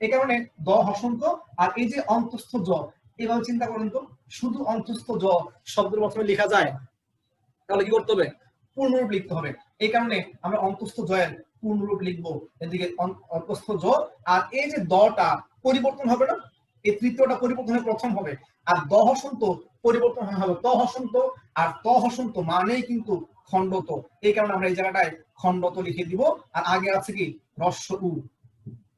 এই কারণে দ হসন্ত। আর এই যে অন্তস্থ জ, এভাবে চিন্তা করেন তো, শুধু অন্তস্থ জ শব্দের প্রথমে লেখা যায়? তাহলে কি করতে হবে? পূর্ণরূপ লিখতে হবে। এই কারণে আমরা অন্তস্থ জয়ের পূর্ণরূপ লিখবো, এদিকে অন্তস্থ জ। আর এই যে দটা পরিবর্তন হবে না, এই তৃতীয়টা পরিবর্তন হয়ে প্রথম হবে। আর দ হসন্ত পরিবর্তন হবে ত হসন্ত। আর ত হসন্ত মানেই কিন্তু খণ্ডত, এই কারণে আমরা এই জায়গাটায় খণ্ডত লিখে দিব। আর আগে আছে কি হ্রস্ব উ,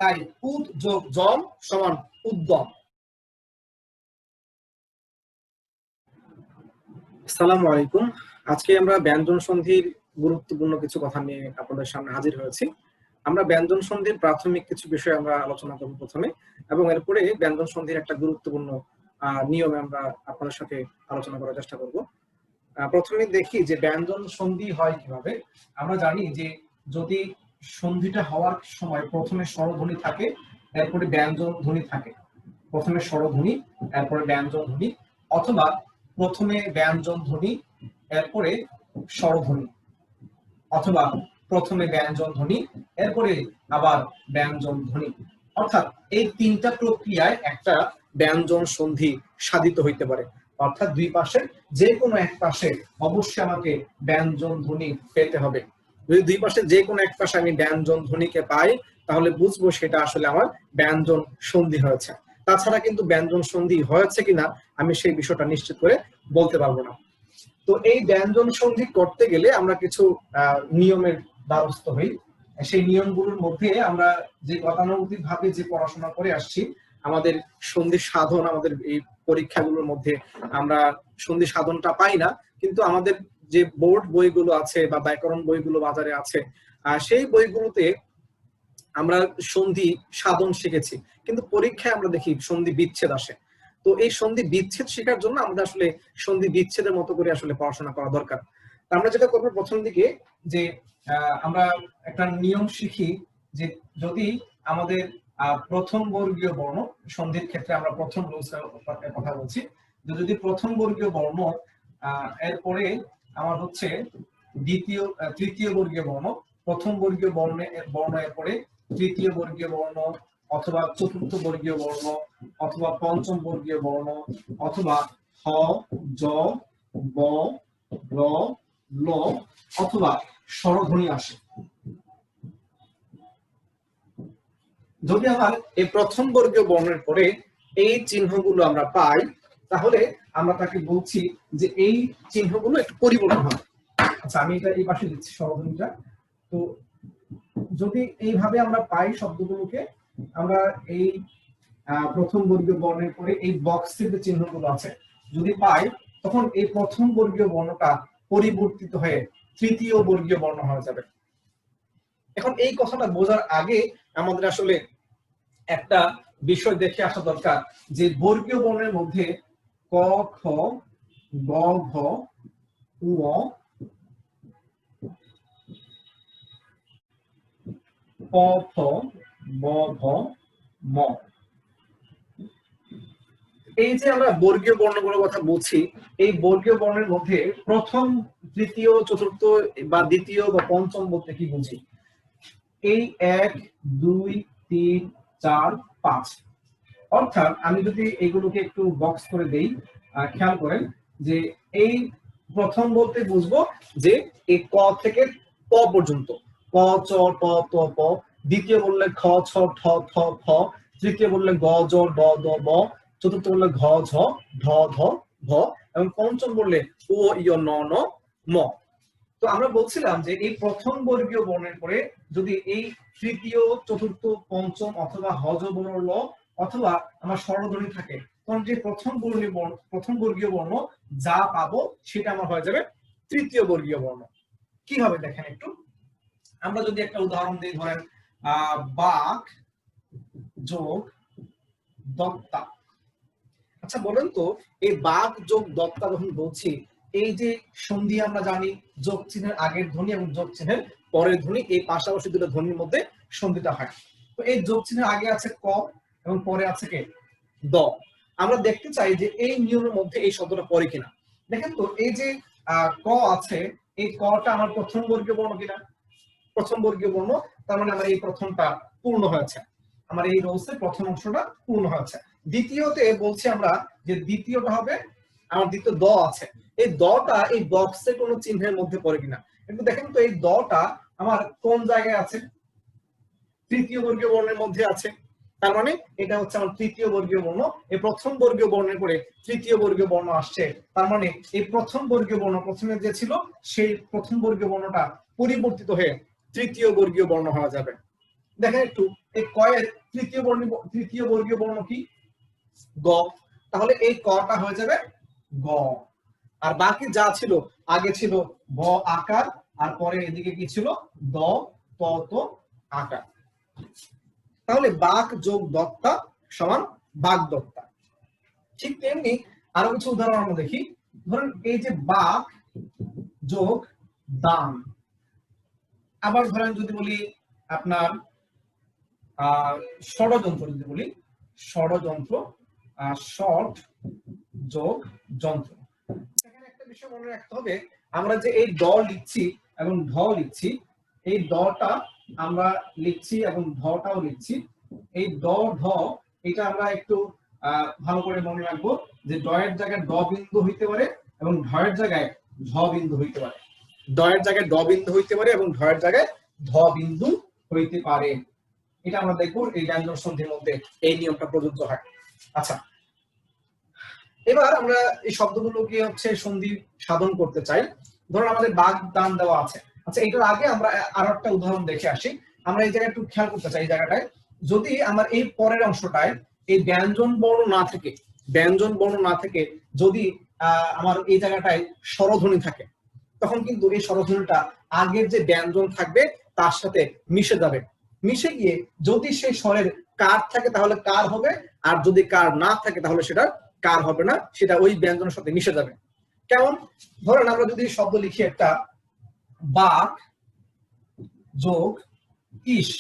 তাই উদ যোগ জম সমান উদ্যম। আসসালামু আলাইকুম। আজকে আমরা ব্যঞ্জন সন্ধির গুরুত্বপূর্ণ কিছু কথা নিয়ে আপনাদের সামনে হাজির হয়েছি। আমরা ব্যঞ্জন সন্ধির প্রাথমিক কিছু বিষয় আমরা আলোচনা করব প্রথমে, এবং এরপরে ব্যঞ্জন সন্ধির একটা গুরুত্বপূর্ণ নিয়মে আমরা আপনাদের সাথে আলোচনা করার চেষ্টা করব। প্রথমে দেখি যে ব্যঞ্জন সন্ধি হয় কিভাবে। আমরা জানি যে যদি সন্ধিটা হওয়ার সময় প্রথমে স্বরধ্বনি থাকে, এরপরে ব্যঞ্জন ধ্বনি থাকে। প্রথমে স্বরধ্বনি, এরপরে ব্যঞ্জন ধ্বনি, অথবা প্রথমে ব্যঞ্জন ধ্বনি এরপরে স্বরধ্বনি, অথবা প্রথমে ব্যঞ্জন ধ্বনি এরপরে আবার ব্যঞ্জন ধ্বনি। অর্থাৎ এই তিনটা প্রক্রিয়ায় একটা ব্যঞ্জন সন্ধি সাধিত হইতে পারে। অর্থাৎ দুই পাশে যে কোনো এক পাশে অবশ্যই আমাকে ব্যঞ্জন ধ্বনি পেতে হবে। যদি দুই পাশে যে কোনো এক পাশে আমি ব্যঞ্জন ধ্বনিকে পাই, তাহলে বুঝবো সেটা আসলে আমার ব্যঞ্জন সন্ধি হয়েছে। তাছাড়া কিন্তু ব্যঞ্জন সন্ধি হয়েছে কিনা আমি সেই বিষয়টা নিশ্চিত করে বলতে পারবো না। তো এই ব্যঞ্জন সন্ধি করতে গেলে আমরা কিছু নিয়মের দ্বারস্থ হই। সেই নিয়মগুলোর মধ্যে আমরা যে গতানুগতিক ভাবে যে পড়াশোনা করে আসছি, আমাদের সন্ধি সাধন, আমাদের এই পরীক্ষাগুলোর মধ্যে আমরা সন্ধি সাধনটা পাই না, কিন্তু আমাদের যে বোর্ড বইগুলো আছে বা ব্যাকরণ বইগুলো বাজারে আছে, সেই বইগুলোতে আমরা সন্ধি সাধন শিখেছি, কিন্তু পরীক্ষায় আমরা দেখি সন্ধি বিচ্ছেদ আসে। তো এই সন্ধি বিচ্ছেদ শেখার জন্য আমাদের আসলে সন্ধি বিচ্ছেদের মতো করে আসলে পড়াশোনা করা দরকার। আমরা যেটা করবো প্রথম দিকে, যে আমরা একটা নিয়ম শিখি যে যদি আমাদের প্রথম বর্গীয় বর্ণ, সন্ধির ক্ষেত্রে আমরা প্রথম কথা বলছি, যদি প্রথম বর্গীয় বর্ণ এরপরে আমার হচ্ছে তৃতীয় বর্গীয় বর্ণ, প্রথম বর্গীয় বর্ণ এরপরে তৃতীয় বর্গীয় বর্ণ, অথবা চতুর্থ বর্গীয় বর্ণ, অথবা পঞ্চম বর্গীয় বর্ণ, অথবা হ, জ, ব, র, ল, অথবা স্বরধ্বনি আসে। যদি আমার এই প্রথম বর্গীয় বর্ণের পরে এই চিহ্নগুলো আমরা পাই, তাহলে আমরা তাকে বলছি যে এই চিহ্নগুলো একটু পরিবর্তন হবে। আচ্ছা, আমি এটা এই পাশে দিচ্ছি স্বরধ্বনিটা। তো যদি এইভাবে আমরা পাই শব্দগুলোকে, আমরা এই প্রথম বর্গীয় বর্ণের পরে এই বক্সের যে চিহ্নগুলো আছে যদি পাই, তখন এই প্রথম বর্গীয় বর্ণটা পরিবর্তিত হয়ে তৃতীয় বর্গীয় বর্ণ হয়ে যাবে। এখন এই কথাটা বোঝার আগে আমাদের আসলে একটা বিষয় দেখে আসা দরকার, যে বর্গীয় বর্ণের মধ্যে ক, খ, গ, ঘ, উ, প, ফ, ব, ভ, ম, এই যে আমরা বর্গীয় বর্ণগুলোর কথা বলছি, এই বর্গীয় বর্ণের মধ্যে প্রথম, তৃতীয়, চতুর্থ বা দ্বিতীয় বা পঞ্চম বলতে কি বুঝি? এই 1, 2, 3, 4, 5। অর্থাৎ আমি যদি এইগুলোকে একটু বক্স করে দেই, খেয়াল করেন যে এই প্রথম বলতে বুঝবো যে এই ক থেকে প পর্যন্ত, ক, চ, ট, ত, প। দ্বিতীয় বললে খ, ছ, ঠ, থ, ফ। তৃতীয় বললে গ, জ, ড, দ, ব। চতুর্থ বললে ঘ, ঝ, ঢ, ধ, ভ। এবং পঞ্চম বললে ও, ই, ন, ন, ম। তো আমরা বলছিলাম যে এই প্রথম বর্গীয় বর্ণের পরে যদি এই তৃতীয়, চতুর্থ, পঞ্চম অথবা হজ বর্ণ, ল, অথবা আমার স্বরধ্বনি থাকে, তখন যে প্রথম বর্গীয় বর্ণ যা পাবো সেটা আমার হয়ে যাবে তৃতীয় বর্গীয় বর্ণ। কি হবে দেখেন একটু। আমরা যদি একটা উদাহরণ দিই, ধরেন বাঘ যোগ দত্তা। আচ্ছা বলেন তো, এই বাঘ যোগ দত্তা যখন বলছি, এই যে সন্ধি আমরা জানি যোগ চিহ্নের আগের ধ্বনি এবং যোগ চিহ্নের পরের ধ্বনি, এই পাশাপাশি দুটো ধ্বনির মধ্যে সন্ধিটা হয়। তো এই যোগ চিহ্নের আগে আছে ক এবং পরে আছে কে দ। আমরা দেখতে চাই যে এই নিয়মের মধ্যে এই শব্দটা পড়ে কিনা। দেখেন তো, এই যে ক আছে, এই কটা আমার প্রথম বর্গীয় বর্ণ কিনা? প্রথম বর্গীয় বর্ণ, তার মানে আমার এই প্রথমটা পূর্ণ হয়েছে। আমার এই রোসের প্রথম অংশটা পূর্ণ হয়েছে। দ্বিতীয়তে বলছি আমরা যে দ্বিতীয়টা হবে আমার দ্বিতীয় দ আছে, এই দটা এই বক্সের কোনো চিহ্নের মধ্যে পড়ে কিনা। কিন্তু দেখেন তো এই দটা আমার কোন জায়গায় আছে, তৃতীয় বর্গীয় বর্ণের মধ্যে আছে, তার মানে এটা হচ্ছে আমার তৃতীয় বর্গীয় বর্ণ। এই প্রথম বর্গীয় বর্ণের পরে তৃতীয় বর্গীয় বর্ণ আসছে, তার মানে এই প্রথম বর্গীয় বর্ণ প্রথমে যে ছিল সেই প্রথম বর্গীয় বর্ণটা পরিবর্তিত হয়ে তৃতীয় বর্গীয় বর্ণ হওয়া যাবে। দেখেন একটু এই কয়ের তৃতীয় বর্গীয় বর্ণ কি, গ, তাহলে এই কটা হয়ে যাবে গ। আর বাকি যা ছিল, আগে ছিল ব আকার, আর পরে এদিকে কি ছিল দ ত ত আকার। তাহলে বাক যোগ দত্তা সমান বাগদত্তা। ঠিক তেমনি আরো কিছু উদাহরণ আমরা দেখি। ধরেন এই যে বাক যোগ দান, আবার ধরেন যদি বলি আপনার ষড়যন্ত্র, যদি বলি ষড়যন্ত্র, শর্ট যোগ যন্ত্র। এখানে একটা বিষয় মনে রাখতে হবে, আমরা যে এই ড লিখছি এবং ঢ লিখছি, এই ডটা আমরা লিখছি এবং ঢটাও লিখছি, এই ড ঢ এটা আমরা একটু ভালো করে মনে রাখবো যে ড এর জায়গায় ড বিন্দু হইতে পারে এবং ঢ এর জায়গায় ঝ বিন্দু হইতে পারে, ড এর জায়গায় ড বিন্দু হইতে পারে এবং ঢ এর জায়গায় ধ বিন্দু হইতে পারে। এটা আমরা দেখবো এই ব্যঞ্জন সন্ধির মধ্যে এই নিয়মটা প্রযোজ্য হয়। আচ্ছা, এবার আমরা এই শব্দগুলোকে হচ্ছে সন্ধি সাধন করতে চাই। ধরুন আমাদের বাগ দান দেওয়া আছে। আচ্ছা, এটার আগে আমরা আরো একটা উদাহরণ দেখে আসি। আমরা এই জায়গায় একটু খেয়াল করতে চাই, এই জায়গাটায় যদি আমার এই পরের অংশটায় এই ব্যঞ্জন বর্ণ না থেকে যদি আমার এই জায়গাটায় স্বরধ্বনি থাকে, তখন কিন্তু এই স্বরধ্বনিটা আগের যে ব্যঞ্জন থাকবে তার সাথে মিশে যাবে। মিশে গিয়ে যদি সেই স্বরের কার থাকে তাহলে কার হবে, আর যদি কার না থাকে তাহলে সেটা কার হবে না, সেটা ওই ব্যঞ্জনের সাথে মিশে যাবে। কেমন, ধরেন আমরা যদি শব্দ লিখি একটা বাক যোগ ইস,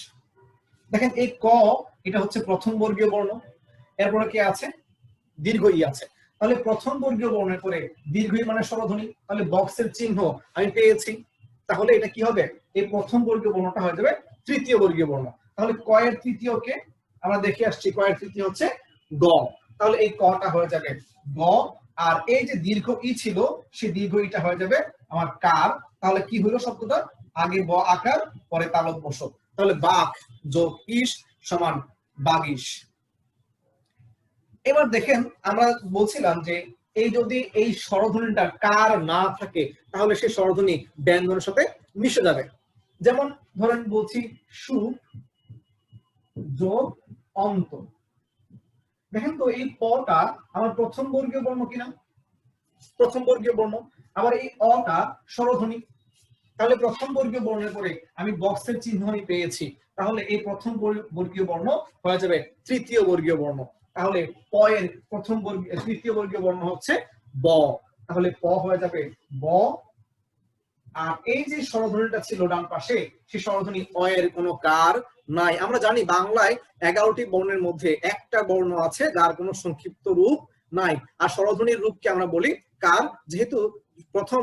দেখেন এই ক এটা হচ্ছে প্রথম বর্গীয় বর্ণ, এরপরে কি আছে দীর্ঘ ই আছে, তাহলে প্রথম বর্গীয় বর্ণের পরে দীর্ঘ ই মানে স্বরধ্বনি, তাহলে বক্সের চিহ্ন আমি পেয়েছি। তাহলে এটা কি হবে, এই প্রথম বর্গীয় বর্ণটা হয়ে যাবে তৃতীয় বর্গীয় বর্ণ। তাহলে কয়ের তৃতীয়কে আমরা দেখে আসছি, কয়ের তৃতীয় হচ্ছে গ, তাহলে এই কটা হয়ে যাবে গ। আর এই যে দীর্ঘ ই ছিল সেই দীর্ঘ ইটা হয়ে যাবে আমার কার। তাহলে কি হলো শব্দটা, আগে ব আকার পরে তালব বস, তাহলে বাক যোগ ইস সমান বাগিস। এবার দেখেন আমরা বলছিলাম যে এই যদি এই স্বরধ্বনিটা কার না থাকে তাহলে সেই স্বরধ্বনি ব্যঞ্জনের সাথে মিশে যাবে। যেমন ধরেন বলছি সু যোগ অন্ত, দেখেন তো এই পটা আমার প্রথম বর্গীয় বর্ণ কিনা, প্রথম বর্গীয় বর্ণ। আবার এই অটা স্বরধ্বনি, তাহলে প্রথম বর্গীয় বর্ণের পরে আমি বক্সের চিহ্ন আমি পেয়েছি, তাহলে এই প্রথম বর্গীয় বর্ণ হয়ে যাবে তৃতীয় বর্গীয় বর্ণ। তাহলে প এর প্রথম বর্গীয় তৃতীয় বর্গীয় বর্ণ হচ্ছে ব, তাহলে প হয়ে যাবে ব। আর এই যে স্বরধ্বনিটা ছিল ডান পাশে, সেই স্বরধ্বনি অ এর কোনো কার নাই। আমরা জানি বাংলায় 11টি বর্ণের মধ্যে একটা বর্ণ আছে যার কোনো সংক্ষিপ্ত রূপ নাই, আর স্বরধ্বনির রূপকে আমরা বলি কার। যেহেতু প্রথম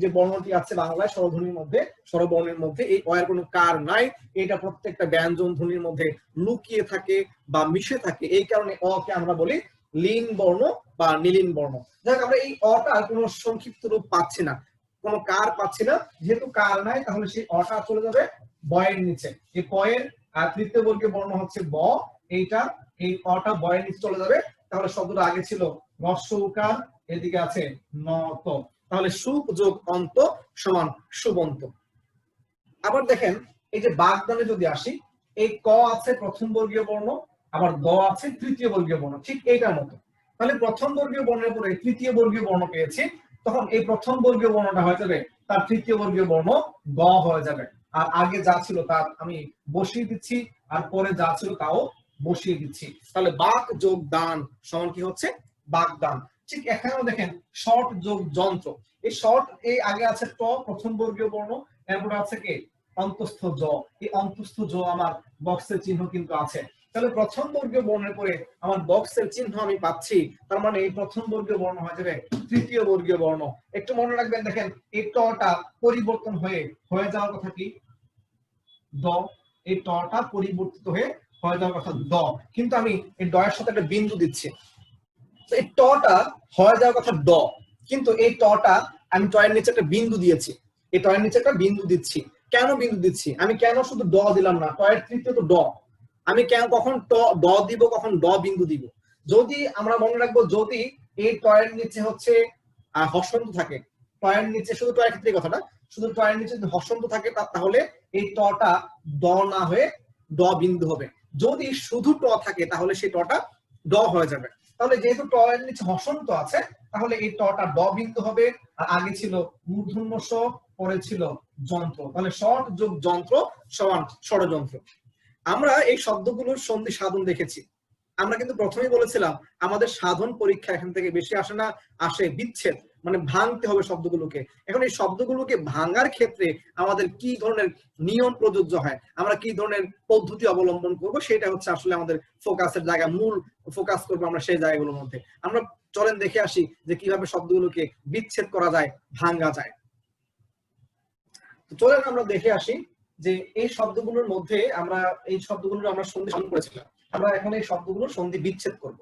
যে বর্ণটি আছে বাংলায় স্বরধ্বনির মধ্যে, স্বরবর্ণের মধ্যে এই অ এর কোনো কার নাই, এটা প্রত্যেকটা ব্যঞ্জন ধ্বনির মধ্যে লুকিয়ে থাকে বা মিশে থাকে, এই কারণে অ কে আমরা বলি লীন বর্ণ বা নীলিন বর্ণ। যাক, আমরা এই অটার কোনো সংক্ষিপ্ত রূপ পাচ্ছি না, কোনো কার পাচ্ছি না, যেহেতু কার নাই তাহলে সেই অটা চলে যাবে বয়ের নিচে। এই পয়ের তৃতীয় বর্গীয় বর্ণ হচ্ছে ব, এইটা এই অটা বয়ের নিচে চলে যাবে। তাহলে শব্দটা আগে ছিল রস্ব উকার, এদিকে আছে নত, তাহলে সুপ যোগ অন্ত সমান সুবন্ত। আবার দেখেন এই যে বাগদানে যদি আসি, এই ক আছে প্রথম বর্গীয় বর্ণ, আবার দ আছে তৃতীয় বর্গীয় বর্ণ, ঠিক এইটার মতো। তাহলে প্রথম বর্গীয় বর্ণের পরে তৃতীয় বর্গীয় বর্ণ পেয়েছি, তখন এই প্রথম বর্গীয় বর্ণটা হয়ে যাবে তার তৃতীয় বর্গীয় বর্ণ গ হয়ে যাবে। আর আগে যা ছিল তা আমি বসিয়ে দিচ্ছি, আর পরে যা ছিল তাও বসিয়ে দিচ্ছি। তাহলে বাক যোগ দান সমান কি হচ্ছে বাগদান। ঠিক এখানেও দেখেন শর্ট যোগ যন্ত্র, এই শর্ট এই আগে আছে ট প্রথম বর্গীয় বর্ণ, এরপরে আছে কি অন্তস্থ জ, এই অন্তস্থ জ আমার বক্সের চিহ্ন কিন্তু আছে। তাহলে প্রথম বর্গীয় বর্ণের পরে আমার বক্সের চিহ্ন আমি পাচ্ছি, তার মানে এই প্রথম বর্গীয় বর্ণ হয়ে যাবে তৃতীয় বর্গীয় বর্ণ। একটু মনে রাখবেন, দেখেন এই টটা পরিবর্তন হয়ে যাওয়ার কথা কি দ, এই টটা পরিবর্তিত হয়ে হয়ে যাওয়ার কথা ড, কিন্তু আমি এই ড এর সাথে একটা বিন্দু দিচ্ছি। তো এই টটা হয়ে যাওয়ার কথা ড, কিন্তু এই টটা আমি টয়ের নিচে একটা বিন্দু দিয়েছি, এই টয়ের নিচে একটা বিন্দু দিচ্ছি। কেন বিন্দু দিচ্ছি, আমি কেন শুধু ড দিলাম না, টয়ের তৃতীয় তো ড, আমি কেন কখন ড দিব, কখন ড বিন্দু দিব? যদি আমরা মনে রাখবো, যদি এই টয়ের নিচে হচ্ছে হর্ষন্ত থাকে, টয়ের নিচে, শুধু টয়ের ক্ষেত্রে কথাটা, শুধু টয়ের নিচে যদি হর্ষন্ত থাকে তাহলে এই টটা ড না হয়ে ড বিন্দু হবে। যদি শুধু ট থাকে তাহলে সেই টটা ড হয়ে যাবে। তাহলে যেহেতু ট এর নিচে হর্ষন্ত আছে, তাহলে এই টটা ড বিন্দু হবে। আর আগে ছিল মূর্ধন্য স, পরে ছিল যন্ত্র, তাহলে ষট যোগ যন্ত্র সমান ষড়যন্ত্র। আমরা এই শব্দগুলোর সন্ধি সাধন দেখেছি। আমরা কিন্তু প্রথমেই বলেছিলাম আমাদের সাধন পরীক্ষা এখান থেকে বেশি আসে না, আসে বিচ্ছেদ, মানে ভাঙতে হবে শব্দগুলোকে। এখন এই শব্দগুলোকে ভাঙার ক্ষেত্রে আমাদের কি ধরনের নিয়ম প্রযোজ্য হয়, আমরা কি ধরনের পদ্ধতি অবলম্বন করব, সেটা হচ্ছে আসলে আমাদের ফোকাসের জায়গা, মূল ফোকাস করবো আমরা সেই জায়গাগুলোর মধ্যে। আমরা চলেন দেখে আসি যে কিভাবে শব্দগুলোকে বিচ্ছেদ করা যায়, ভাঙা যায়। চলেন আমরা দেখে আসি যে এই শব্দগুলোর মধ্যে আমরা সন্ধি সাধন করেছিলাম, আমরা এখন এই শব্দগুলোর সন্ধি বিচ্ছেদ করব।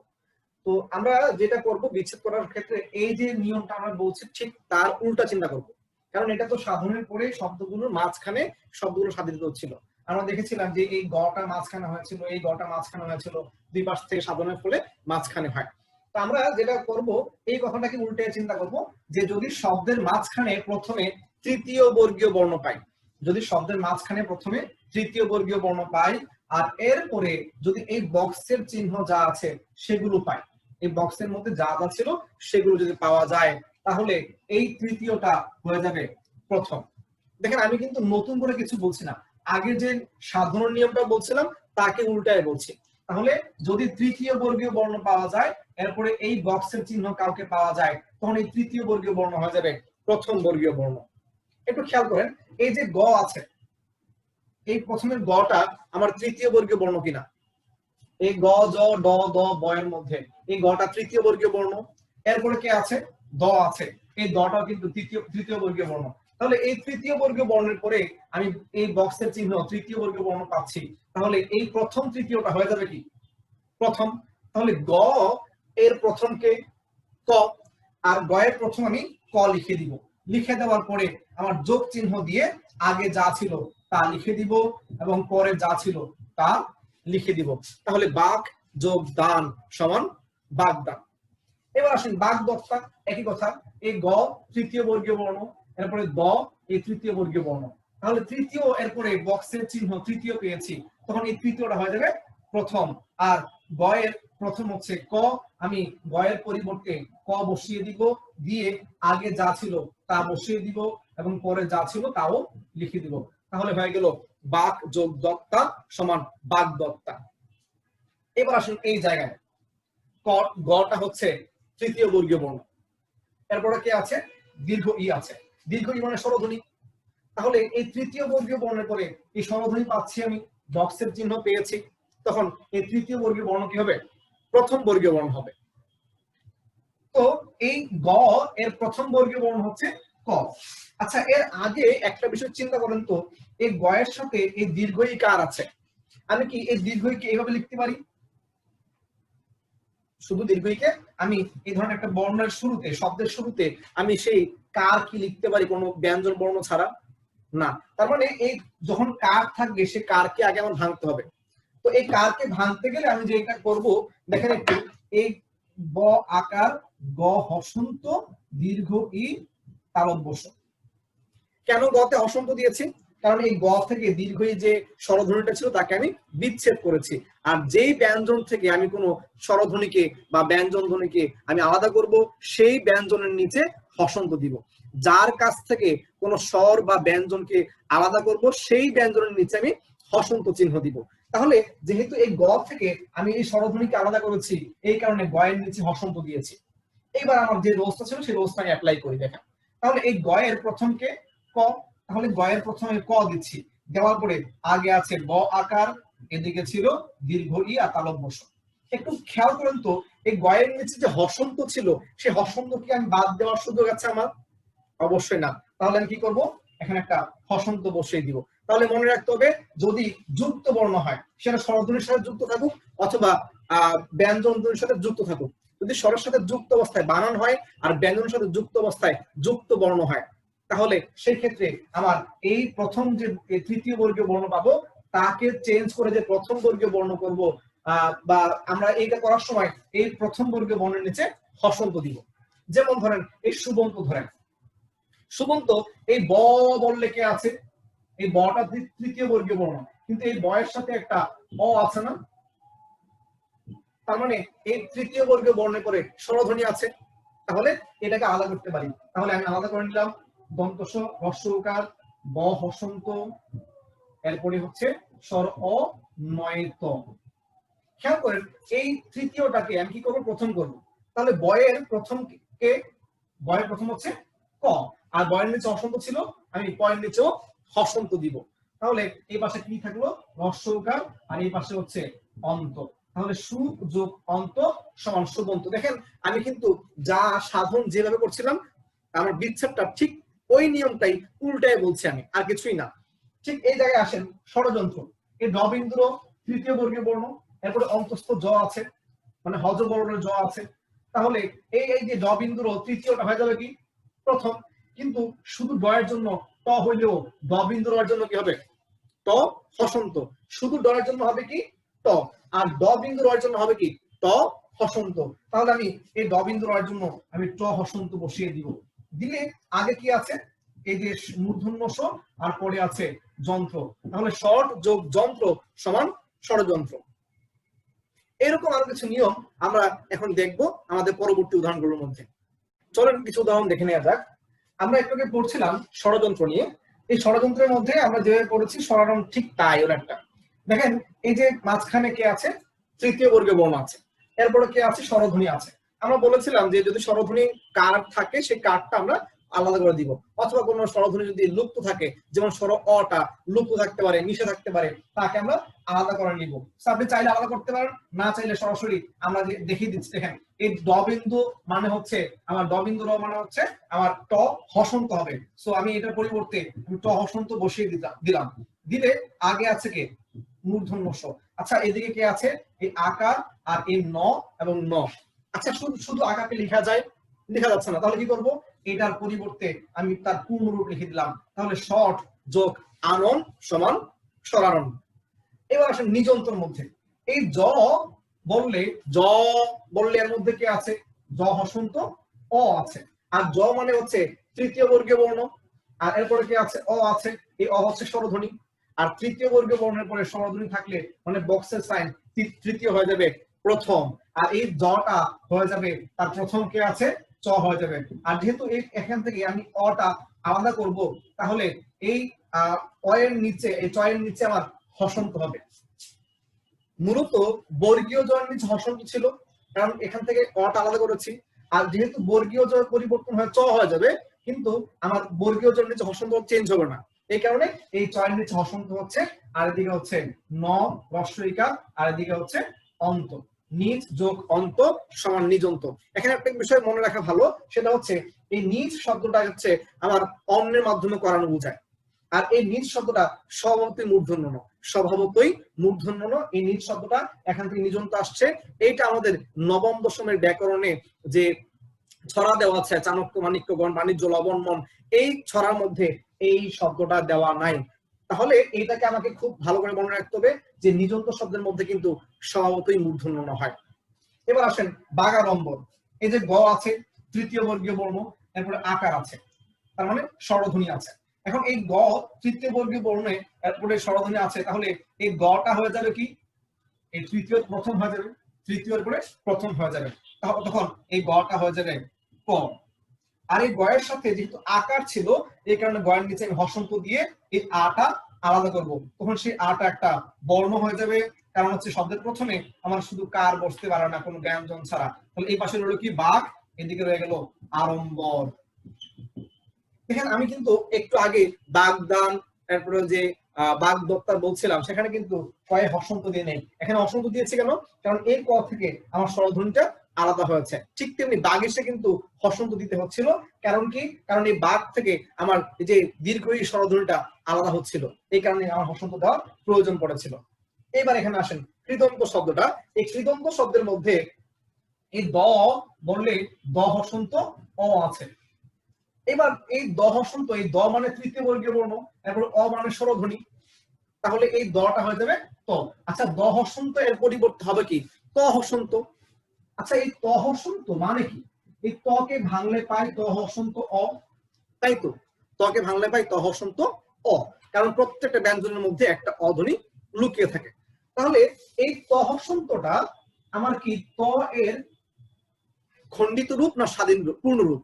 তো আমরা যেটা করব বিচ্ছেদ করার ক্ষেত্রে, এই যে নিয়মটা আমরা বলছি ঠিক তার উল্টা চিন্তা করব, কারণ এটা তো সাধনের পরে শব্দগুলোর মাঝখানে শব্দগুলো সাধিত হচ্ছিল। আমরা দেখেছিলাম যে এই গটা মাঝখানে হয়েছিল, এই গটা মাঝখানে হয়েছিল, দুই পাশ থেকে সাধনের ফলে মাঝখানে হয়। তো আমরা যেটা করব, এই কথাটাকে উল্টে চিন্তা করব, যে যদি শব্দের মাঝখানে প্রথমে তৃতীয় বর্গীয় বর্ণ পাই, যদি শব্দের মাঝখানে প্রথমে তৃতীয় বর্গীয় বর্ণ পাই, আর এরপরে যদি এই বক্সের চিহ্ন যা আছে সেগুলো পাই, এই বক্সের মধ্যে যা যা ছিল সেগুলো যদি পাওয়া যায়, তাহলে এই তৃতীয়টা হয়ে যাবে প্রথম। দেখেন আমি কিন্তু নতুন করে কিছু বলছি না, আগে যে সাধারণ নিয়মটা বলছিলাম তাকে উল্টায় বলছি। তাহলে যদি তৃতীয় বর্গীয় বর্ণ পাওয়া যায়, এরপরে এই বক্সের চিহ্ন কাউকে পাওয়া যায়, তখন এই তৃতীয় বর্গীয় বর্ণ হয়ে যাবে প্রথম বর্গীয় বর্ণ। একটু খেয়াল করেন, এই যে গ আছে, এই প্রথমের গটা আমার তৃতীয় বর্গীয় বর্ণ কিনা, এই গ জ ড দ ব এর মধ্যে এই গটা তৃতীয় বর্গীয় বর্ণ। এরপরে কে আছে, দ আছে, এই দটাও কিন্তু তৃতীয় বর্গীয় বর্ণ। তাহলে এই তৃতীয় বর্গীয় বর্ণের পরে আমি এই বক্সের চিহ্ন তৃতীয় বর্গীয় বর্ণ পাচ্ছি, তাহলে এই প্রথম তৃতীয়টা হয়ে যাবে কি প্রথম। তাহলে গ এর প্রথমকে ক, আর গ এর প্রথম আমি ক লিখে দিব, লিখে দেওয়ার পরে আমার যোগ চিহ্ন দিয়ে আগে যা ছিল তা লিখে দিব এবং পরে যা ছিল তা লিখে দিব। তাহলে বাক যোগ দান সমান বাগদান। এবার আসেন বাগদত্তা, একই কথা, এই গ তৃতীয় বর্গীয় বর্ণ, এরপরে দ এই তৃতীয় বর্গীয় বর্ণ। তাহলে তৃতীয় এরপরে বক্সের চিহ্ন তৃতীয় পেয়েছি, তখন এই তৃতীয়টা হয়ে যাবে প্রথম। আর গ এর প্রথম হচ্ছে ক, আমি গ এর পরিবর্তে ক বসিয়ে দিব, দিয়ে আগে যা ছিল তা বসিয়ে দিব এবং পরে যা ছিল তাও লিখে দিব। তাহলে হয়ে গেল বাক যোগ দত্তা সমান বাগদত্তা। এবার আসুন এই জায়গায় গটা হচ্ছে তৃতীয় বর্গীয় বর্ণ, এরপরে কে আছে, দীর্ঘ ই আছে, দীর্ঘ ই মানে স্বরধ্বনি। তাহলে এই তৃতীয় বর্গীয় বর্ণের পরে এই স্বরধ্বনি পাচ্ছি আমি, বক্সের চিহ্ন পেয়েছি, তখন এই তৃতীয় বর্গীয় বর্ণ কি হবে, প্রথম বর্গীয় বর্ণ হবে। তো এই গ এর প্রথম বর্গীয় বর্ণ হচ্ছে ক। আচ্ছা, এর আগে একটা বিষয় চিন্তা করেন তো, এই গ এর সাথে এই দীর্ঘ ই কার আছে? আমি কি এই দীর্ঘ ই কে এইভাবে লিখতে পারি? শুধু দীর্ঘইকে আমি এই ধরনের একটা বর্ণের শুরুতে, শব্দের শুরুতে আমি সেই কার কি লিখতে পারি কোনো ব্যঞ্জন বর্ণ ছাড়া? না। তার মানে এই যখন কার থাকবে সে কারকে আগে আমার ভাঙতে হবে। তো এই কারকে ভাঙতে গেলে আমি যেটা করব, দেখেন একটু, এই ব আকার গ হসন্ত দীর্ঘ ই তালব্য স। কেন গতে হসন্ত দিয়েছি? কারণ এই গ থেকে দীর্ঘ যে স্বরধ্বনিটা ছিল তাকে আমি বিচ্ছেদ করেছি। আর যেই ব্যঞ্জন থেকে আমি কোনো স্বরধ্বনিকে বা ব্যঞ্জন ধ্বনিকে আমি আলাদা করব, সেই ব্যঞ্জনের নিচে হসন্ত দিব। যার কাছ থেকে কোনো স্বর বা ব্যঞ্জনকে আলাদা করব, সেই ব্যঞ্জনের নিচে আমি হসন্ত চিহ্ন দিব। তাহলে যেহেতু এই গ থেকে আমি এই স্বরধ্বনিকে আলাদা করেছি, এই কারণে গ এর নিচে হসন্ত দিয়েছি। এইবার আমার যে রোজটা ছিল সেই রোজটা আমি অ্যাপ্লাই করি, দেখেন। তাহলে এই গ এর প্রথমকে ক, তাহলে গ এর প্রথমে ক দিচ্ছি, দেওয়ার পরে আগে আছে ব আকার, এদিকে ছিল দীর্ঘ ই আর তালব্য স। একটু খেয়াল করেন তো, এই গ এর নিচে যে হসন্ত ছিল, সেই হসন্ত কি আমি বাদ দেওয়ার সুযোগ আছে আমার? অবশ্যই না। তাহলে আমি কি করব, এখানে একটা হসন্ত বসিয়ে দিব। তাহলে মনে রাখতে হবে যদি যুক্ত বর্ণ হয় সেটা স্বরধ্বনির সাথে যুক্ত থাকুক অথবা ব্যঞ্জন ধ্বনির সাথে যুক্ত থাকুক। যদি স্বরের সাথে যুক্ত অবস্থায় বানান হয় আর ব্যঞ্জনের সাথে যুক্ত অবস্থায় যুক্ত বর্ণ হয়, তাহলে সেই ক্ষেত্রে আমার এই প্রথম যে তৃতীয় বর্গীয় বর্ণ পাবো তাকে চেঞ্জ করে যে প্রথম বর্গীয় বর্ণ করব, বা আমরা এইটা করার সময় এই প্রথম বর্গীয় বর্ণের নিচে হসন্ত দিব। যেমন ধরেন এই সুবন্ত ধরেন, সুবন্ত এই ব বললে কে আছে, এই বটা তৃতীয় বর্গীয় বর্ণ, কিন্তু এই বয়ের সাথে একটা অ আছে না, তার মানে এই তৃতীয় বর্গীয় বর্ণের পরে স্বরধ্বনি আছে, তাহলে এটাকে আলাদা করতে পারি। তাহলে আমি আলাদা করে নিলাম দন্ত স হ্রস্ব উকার ব হসন্ত, এরপরে হচ্ছে স্বর অ নয়ত। খেয়াল করেন এই তৃতীয়টাকে আমি কি করবো, প্রথম করব। তাহলে বয়ের প্রথম কে, বয়ের প্রথম হচ্ছে ক, আর বয়ের নিচে হসন্ত ছিল, আমি পয়ের নিচেও হসন্ত দিব। তাহলে এই পাশে কি থাকলো, হ্রস্ব উকার, আর এই পাশে হচ্ছে অন্ত। তাহলে সু যোগ অন্ত সমান সুবন্ত। দেখেন আমি কিন্তু যা সাধন যেভাবে করছিলাম আমার বিচ্ছেদটা ঠিক ওই নিয়মটাই উল্টায় বলছি আমি, আর কিছুই না। ঠিক এই জায়গায় আসেন ষড়যন্ত্র, এই ড বিন্দুর তৃতীয় বর্গীয় বর্ণ, এরপরে অন্তস্থ জ আছে, মানে হজ বর্ণের জ আছে। তাহলে এই যে ড বিন্দুর তৃতীয়টা হয়ে যাবে কি প্রথম, কিন্তু শুধু ড এর জন্য ট হইলেও ড বিন্দুর জন্য কি হবে ট হসন্ত, শুধু ড এর জন্য হবে কি ট, আর ড বিন্দুর জন্য হবে কি ট হসন্ত। তাহলে আমি এই ড বিন্দুর জন্য আমি ট হসন্ত বসিয়ে দিব। দিলে আগে কি আছে, এই যে মূর্ধন্য স আর পরে আছে যন্ত্র, তাহলে ষট যোগ যন্ত্র সমান ষড়যন্ত্র। এরকম আরো কিছু নিয়ম আমরা এখন দেখব আমাদের পরবর্তী উদাহরণগুলোর মধ্যে। চলেন কিছু উদাহরণ দেখে নেওয়া যাক। আমরা একটু আগে পড়ছিলাম ষড়যন্ত্র নিয়ে, এই ষড়যন্ত্রের মধ্যে আমরা যেভাবে পড়েছি সরারণ ঠিক তাই ওর একটা। দেখেন এই যে মাঝখানে কে আছে, তৃতীয় বর্গীয় বর্ণ আছে, এরপরে কে আছে, স্বরধ্বনি আছে। আমরা বলেছিলাম যে যদি স্বরধ্বনি কার্ড থাকে সেই কার্ডটা আমরা আলাদা করে দিব, অথবা কোনো স্বরধ্বনি যদি লুপ্ত থাকে, যেমন স্বর অটা লুপ্ত থাকতে পারে, মিশে থাকতে পারে, তাকে আমরা আলাদা করে নিব। আপনি চাইলে আলাদা করতে পারেন, না চাইলে সরাসরি আমরা দেখিয়ে দিচ্ছি। দেখেন এই ড বিন্দু মানে হচ্ছে আমার ড বিন্দু মানে হচ্ছে আমার ট হসন্ত হবে, সো আমি এটার পরিবর্তে আমি ট হসন্ত বসিয়ে দিলাম। দিলে আগে আছে কে, মূর্ধন্য স। আচ্ছা এদিকে কে আছে, এই আকার আর এই ন এবং ন। আচ্ছা শুধু শুধু আকারকে লেখা যায়, লেখা যাচ্ছে না, তাহলে কি করব, এটার পরিবর্তে আমি তার পূর্ণ রূপ লিখে দিলাম। তাহলে শর্ট যোগ আনন সমান সরারণ। এবার আসেন নিজন্তর মধ্যে, এই জ বললে এর মধ্যে কে আছে, জ হসন্ত অ আছে, আর জ মানে হচ্ছে তৃতীয় বর্গীয় বর্ণ, আর এরপরে কে আছে, অ আছে, এই অ হচ্ছে স্বরধ্বনি, আর তৃতীয় বর্গীয় বর্ণের পরে স্বরধ্বনি থাকলে মানে বক্সের সাইন তৃতীয় হয়ে যাবে প্রথম, আর এই জটা হয়ে যাবে তার প্রথম কে আছে চ হয়ে যাবে। আর যেহেতু এই এখান থেকে আমি অটা আলাদা করব, তাহলে এই অ এর নিচে, এই চ এর নিচে আমার হসন্ত হবে। মূলত বর্গীয় জয়ের নিচে হসন্ত ছিল, কারণ এখান থেকে অটা আলাদা করেছি, আর যেহেতু বর্গীয় জয় পরিবর্তন হয়ে চ হয়ে যাবে, কিন্তু আমার বর্গীয় জয়ের নিচে হসন্ত চেঞ্জ হবে না, এই কারণে এই চয়ের নিচে হসন্ত হচ্ছে, আর এদিকে হচ্ছে ন রস্বইকা, আর এদিকে হচ্ছে অন্ত। নিজ যোগ অন্ত সমান নিজন্ত। এখানে একটা বিষয় মনে রাখা ভালো, সেটা হচ্ছে এই নিজ শব্দটা হচ্ছে আমার অন্যের মাধ্যমে করানো বোঝায়, আর এই নিজ শব্দটা স্বভাবতই মূর্ধন্য ন, স্বভাবতই মূর্ধন্য ন। এই নিজ শব্দটা এখান থেকে নিজন্ত আসছে। এইটা আমাদের নবম দশমের ব্যাকরণে যে ছড়া দেওয়া আছে, চাণক্য মাণিক্যগণ বাণিজ্য লবণমন, এই ছড়ার মধ্যে এই শব্দটা দেওয়া নাই। তাহলে এইটাকে আমাকে খুব ভালো করে মনে রাখতে হবে যে নিজন্ত শব্দের মধ্যে কিন্তু স্বভাবতই মূর্ধন্য ন হয়। এবার আসেন বাগাড়ম্বর, এই যে গ আছে তৃতীয় বর্গীয় বর্ণ, এরপরে আকার আছে, তার মানে স্বরধ্বনি আছে। এখন এই গ তৃতীয় বর্গীয় বর্ণে এরপরে স্বরধ্বনি আছে, তাহলে এই গটা হয়ে যাবে কি, এই তৃতীয় প্রথম হয়ে যাবে, তৃতীয়র পরে প্রথম হয়ে যাবে, তখন এই গটা হয়ে যাবে ক। আর এই গয়ের সাথে যেহেতু আকার ছিল, এই কারণে গয়ের নিচে আমি হসন্ত দিয়ে এই আটা আলাদা করব, তখন সেই আটা একটা বর্ণ হয়ে যাবে, কারণ হচ্ছে শব্দের প্রথমে আমার শুধু কার বসতে পারে না কোনো ব্যঞ্জন ছাড়া। তাহলে এই পাশে রইল কি বাঘ, এদিকে রয়ে গেল আড়ম্বর। দেখেন আমি কিন্তু একটু আগে বাগদান, তারপরে যে বাঘ দত্তার বলছিলাম, সেখানে কিন্তু কয়ে হসন্ত দিয়ে নেই, এখানে হসন্ত দিয়েছে কেন, কারণ এই ক থেকে আমার স্বরধ্বনিটা আলাদা হয়েছে। ঠিক তেমনি বাঘ এসে কিন্তু হসন্ত দিতে হচ্ছিল, কারণ কি? কারণ এই বাঘ থেকে আমার এই যে দীর্ঘ এই স্বরধ্বনিটা আলাদা হচ্ছিল, এই কারণে আমার হসন্ত দেওয়ার প্রয়োজন পড়েছিল। এবার এখানে আসেন কৃদন্ত শব্দটা। এই কৃদন্ত শব্দের মধ্যে এই দ বললে দ হসন্ত অ আছে। এবার এই দ হসন্ত, এই দ মানে তৃতীয় বর্গীয় বর্ণ, এরপর অ মানে স্বরধ্বনি, তাহলে এই দটা হয়ে যাবে ত। আচ্ছা, দ হসন্ত এর পরিবর্তে হবে কি? ত হসন্ত। আচ্ছা, এই ত হসন্ত মানে কি? এই ত কে ভাঙলে পাই ত হসন্ত অ, তাই তো? ত কে ভাঙলে পাই ত হসন্ত অ, কারণ প্রত্যেকটা ব্যঞ্জনের মধ্যে একটা অ ধ্বনি লুকিয়ে থাকে। তাহলে এই ত হসন্তটা আমার কি ত এর খণ্ডিত রূপ না স্বাধীন রূপ, পূর্ণ রূপ?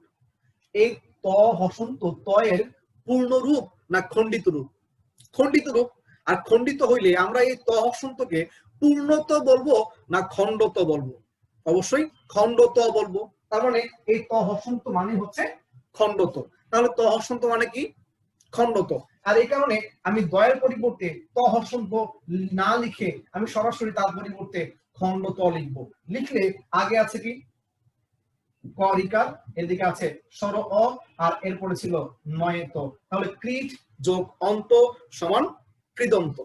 এই ত হসন্ত ত এর পূর্ণ রূপ না খণ্ডিত রূপ? খণ্ডিত রূপ। আর খণ্ডিত হইলে আমরা এই ত হসন্তকে পূর্ণত বলবো না খণ্ডত বলবো? অবশ্যই খণ্ডত বলবো। তার মানে এই ত হসন্ত মানে হচ্ছে খণ্ডত। তাহলে ত হসন্ত মানে কি? খণ্ডত। আর এই কারণে আমি দয়ের পরিবর্তে ত হসন্ত না লিখে আমি সরাসরি তার পরিবর্তে খণ্ডত লিখবো। লিখলে আগে আছে কি ক রিকার, এদিকে আছে স্বর অ, আর এরপরে ছিল নয়ত। তাহলে কৃট যোগ অন্ত সমান কৃদন্ত।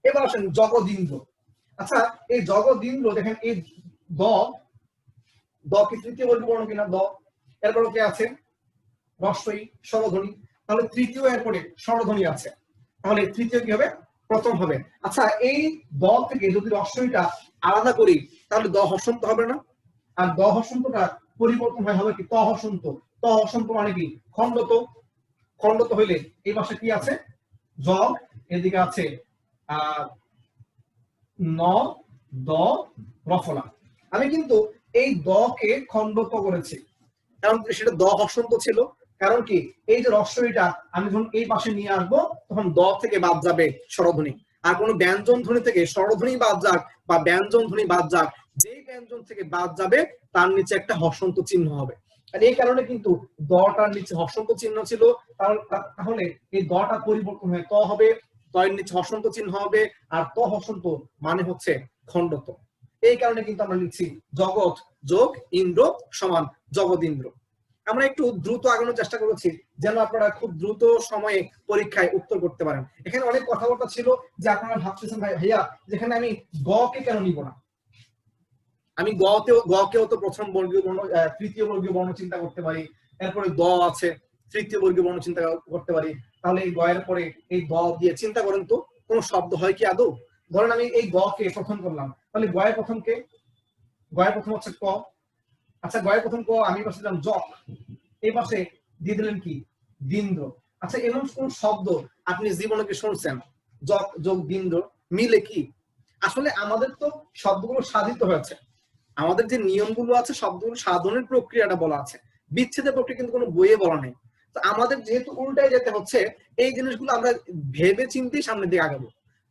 এবার আসেন জগদীন্দ্র। আচ্ছা, এই জগদীন্দ্র দেখেন, এই দ, দ কি তৃতীয় বর্গ বর্ণ কিনা? দ। এরপরে কি আছে? রস্বই স্বরধ্বনি। তাহলে তৃতীয় এরপরে স্বরধ্বনি আছে, তাহলে তৃতীয় কি হবে? প্রথম হবে। আচ্ছা, এই দ থেকে যদি রস্বইটা আলাদা করি তাহলে দ হসন্ত হবে না? আর দ হসন্তটা পরিবর্তন হয় হবে কি ত হসন্ত। ত হসন্ত মানে কি? খণ্ডত। খণ্ডত হইলে এই পাশে কি আছে? জগ, এদিকে আছে ন, দ, রফলা। আমি কিন্তু এই দ কে খণ্ডত করেছি, কারণ সেটা দ হসন্ত ছিল। কারণ কি? এই যে রস্বইটা আমি যখন এই পাশে নিয়ে আসবো তখন দ থেকে বাদ যাবে স্বরধ্বনি। আর কোনো ব্যঞ্জন ধ্বনি থেকে স্বরধ্বনি বাদ যাক বা ব্যঞ্জন ধ্বনি বাদ যাক, যেই ব্যঞ্জন থেকে বাদ যাবে তার নিচে একটা হসন্ত চিহ্ন হবে। আর এই কারণে কিন্তু দটার নিচে হসন্ত চিহ্ন ছিল। তাহলে এই দটা পরিবর্তন হয়ে ত হবে, তয়ের নিচে হসন্ত চিহ্ন হবে, আর ত হসন্ত মানে হচ্ছে খণ্ডত। এই কারণে কিন্তু আমরা লিখছি জগৎ যোগ ইন্দ্র সমান জগদীন্দ্র। আমরা একটু দ্রুত আগানোর চেষ্টা করেছি যেন আপনারা খুব দ্রুত সময়ে পরীক্ষায় উত্তর করতে পারেন। এখানে অনেক কথাবার্তা ছিল যে আপনারা ভাবতেছেন ভাইয়া যেখানে আমি গ কে কেন নিব না? আমি গ কেও তো প্রথম বর্গীয় বর্ণ, তৃতীয় বর্গীয় বর্ণ চিন্তা করতে পারি, এরপরে দ আছে, তৃতীয় বর্গীয় বর্ণ চিন্তা করতে পারি। তাহলে এই গ এর পরে এই দ দিয়ে চিন্তা করেন তো কোন শব্দ হয় কি আদৌ? ধরেন আমি এই গ কে প্রথম করলাম, তাহলে গ এর প্রথম কে? গ এর প্রথম হচ্ছে ক। আচ্ছা, গ এর প্রথম ক, আমি পাশে দিলাম জ, এই পাশে দিয়ে দিলেন কি? দিন্দ্র। আচ্ছা, এমন কোন শব্দ আপনি জীবনে কি শুনছেন যক যোগ দিন্দ্র মিলে কি? আসলে আমাদের তো শব্দগুলো সাধিত হয়েছে, আমাদের যে নিয়মগুলো আছে শব্দগুলো সাধনের প্রক্রিয়াটা বলা আছে, বিচ্ছেদের প্রক্রিয়া কিন্তু কোনো বইয়ে বলা নেই। তো আমাদের যেহেতু উল্টায় যেতে হচ্ছে, এই জিনিসগুলো আমরা ভেবে চিন্তেই সামনের দিকে আগাবো।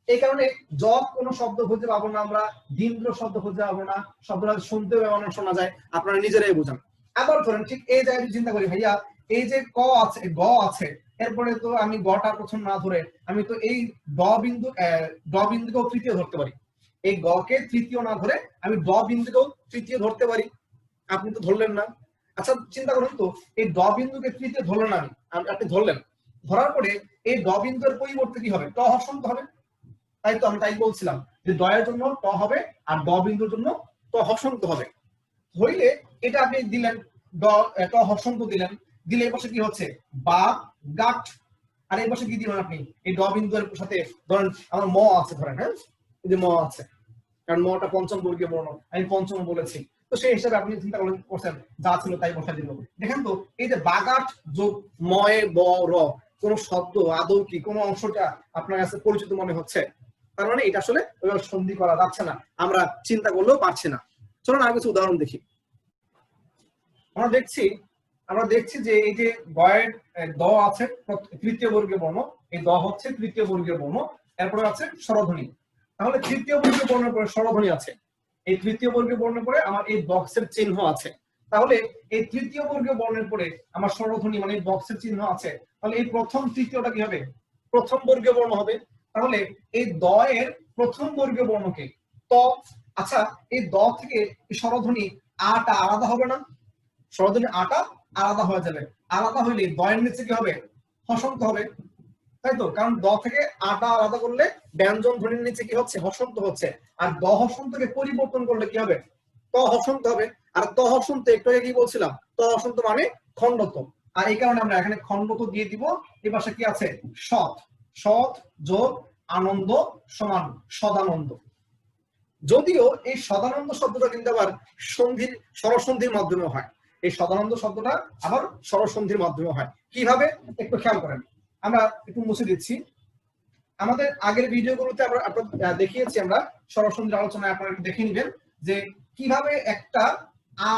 এই কারণে জব কোনো শব্দ খুঁজে পাবো না আমরা, দিন্দ্র শব্দ খুঁজে পাবো না, শব্দটা শুনতেও এমন শোনা যায়, আপনারা নিজেরাই বোঝান। আবার ধরেন ঠিক এই জায়গায় চিন্তা করি, ভাইয়া এই যে ক আছে, গ আছে, এরপরে তো আমি গটা প্রথম না ধরে আমি তো এই ড বিন্দুকেও তৃতীয় ধরতে পারি। এই গ কে তৃতীয় না ধরে আমি ড বিন্দুকেও তৃতীয় ধরতে পারি। আপনি তো ধরলেন না। আচ্ছা, চিন্তা করুন তো, এই ড বিন্দুকে তৃতীয় ধরলেন না, আপনি ধরলেন, ধরার পরে এই ড বিন্দুর পরিবর্তে কি হবে? ট হসন্ত হবে। তাই তো আমি তাই বলছিলাম যে দয়ের জন্য ট হবে আর ড বিন্দুর জন্য ট হসন্ত হবে। হইলে এটা আপনি দিলেন, ট হসন্ত দিলেন, দিলে এই পাশে কি হচ্ছে? বা গাট। আর এই পাশে কি দিলেন আপনি? এই ড বিন্দুর সাথে ধরেন আমার ম আছে, ধরেন, হ্যাঁ, এই যে ম আছে, কারণ মটা পঞ্চম বর্গীয় বর্ণ, আমি পঞ্চম বলেছি, তো সেই হিসাবে আপনি চিন্তা করছেন যা ছিল তাই বসা দিল। দেখেন তো এই যে বাগাট যোগ ময়ে ব র, কোন শব্দ আদৌ কি কোন অংশটা আপনার কাছে পরিচিত মনে হচ্ছে? তার মানে এটা আসলে সন্ধি করা যাচ্ছে না, আমরা চিন্তা করলেও পারছি না। চলুন আর কিছু উদাহরণ দেখি। আমরা দেখছি যে এই যে গয়ের দ আছে তৃতীয় বর্গীয় বর্ণ, এই দ হচ্ছে তৃতীয় বর্গীয় বর্ণ, এরপরে আছে স্বরধ্বনি। তাহলে তৃতীয় বর্গীয় বর্ণের পরে স্বরধ্বনি আছে, এই তৃতীয় বর্গীয় বর্ণের পরে আমার এই বক্সের চিহ্ন আছে। তাহলে এই তৃতীয় বর্গীয় বর্ণের পরে আমার স্বরধ্বনি মানে বক্সের চিহ্ন আছে, তাহলে এই প্রথম তৃতীয়টা কি হবে? প্রথম বর্গীয় বর্ণ হবে। তাহলে এই দ এর প্রথম বর্গীয় বর্ণকে ত, আচ্ছা, এই দ থেকে এই স্বরধ্বনি আটা আলাদা হবে না? স্বরধ্বনি আটা আলাদা হয়ে যাবে। আলাদা হইলে দয়ের নিচে কি হবে? হসন্ত হবে, তাই তো? কারণ দ থেকে আটা আলাদা করলে ব্যঞ্জন ধ্বনির নিচে কি হচ্ছে? হসন্ত হচ্ছে। আর দ হসন্তকে পরিবর্তন করলে কি হবে? ত হসন্ত হবে। আর ত হসন্ত একটু আগে কি বলছিলাম? ত হসন্ত মানে খণ্ডত। আর এই কারণে আমরা এখানে খণ্ডত দিয়ে দিব। এই পাশে কি আছে? সৎ। সৎ যোগ আনন্দ সমান সদানন্দ। যদিও এই সদানন্দ শব্দটা কিন্তু আবার সন্ধির স্বরসন্ধির মাধ্যমে হয়। এই সদানন্দ শব্দটা আবার স্বরসন্ধির মাধ্যমে হয়। কিভাবে? একটু খেয়াল করেন। আমরা একটু মুছে দিচ্ছি। আমাদের আগের ভিডিওগুলোতে আমরা দেখিয়েছি আমরা স্বরসন্ধির আলোচনায়, আপনারা একটু দেখে নেবেন যে কিভাবে একটা